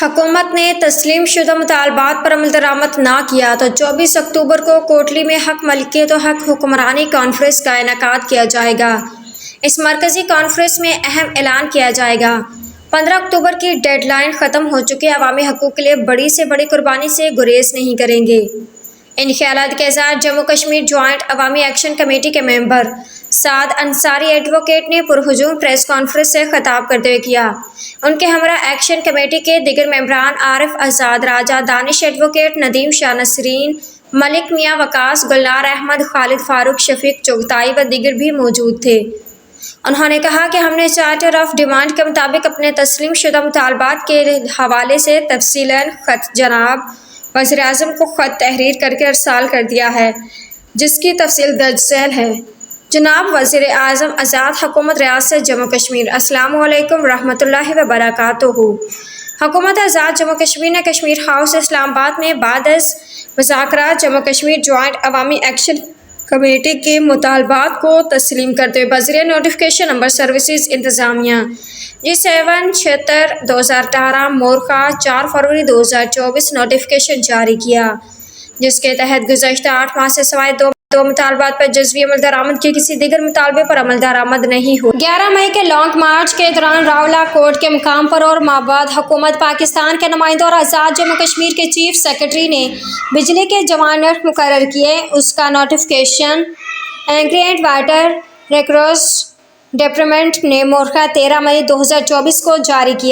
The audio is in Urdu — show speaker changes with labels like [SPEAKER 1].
[SPEAKER 1] حکومت نے تسلیم شدہ مطالبات پر عمل درآمد نہ کیا تو 24 اکتوبر کو کوٹلی میں حق ملکیت و حق حکمرانی کانفرنس کا انعقاد کیا جائے گا۔ اس مرکزی کانفرنس میں اہم اعلان کیا جائے گا۔ 15 اکتوبر کی ڈیڈ لائن ختم ہو چکے عوامی حقوق کے لیے بڑی سے بڑی قربانی سے گریز نہیں کریں گے۔ ان خیالات کے اظہار جموں کشمیر جوائنٹ عوامی ایکشن کمیٹی کے ممبر سعد انصاری ایڈوکیٹ نے پرہجوم پریس کانفرنس سے خطاب کرتے ہوئے کیا۔ ان کے ہمراہ ایکشن کمیٹی کے دیگر ممبران عارف آزاد راجہ، دانش ایڈوکیٹ، ندیم شاہ، نسرین ملک، میاں وقاص، گلنار احمد، خالد فاروق، شفیق چغتائی و دیگر بھی موجود تھے۔ انہوں نے کہا کہ ہم نے چارٹر آف ڈیمانڈ کے مطابق اپنے تسلیم شدہ مطالبات کے حوالے سے تفصیلاً خط جناب وزیر اعظم کو خط تحریر کر کے ارسال کر دیا ہے، جس کی تفصیل درج ذیل ہے۔ جناب وزیر اعظم آزاد حکومت ریاست جموں کشمیر، السلام علیکم ورحمۃ اللہ وبرکاتہ۔ حکومت آزاد جموں کشمیر نے کشمیر ہاؤس اسلام آباد میں بعد از مذاکرات جموں کشمیر جوائنٹ عوامی ایکشن کمیٹی کے مطالبات کو تسلیم کرتے ہوئے بذریعہ نوٹیفکیشن نمبر سروسز انتظامیہ G7/76/2018 مورخہ 4 فروری 2024 نوٹیفکیشن جاری کیا، جس کے تحت گزشتہ 8 ماہ سے سوائے دو مطالبات پر جزوی عمل درآمد کے کسی دیگر مطالبے پر عمل درآمد نہیں ہوا۔ 11 مئی کے لانگ مارچ کے دوران راولا کوٹ کے مقام پر اور مابعد حکومت پاکستان کے نمائندوں اور آزاد جموں کشمیر کے چیف سیکرٹری نے بجلی کے جوانٹ مقرر کیے۔ اس کا notification angry and water resource department نے مورخہ 13 مئی 2024 کو جاری کیا۔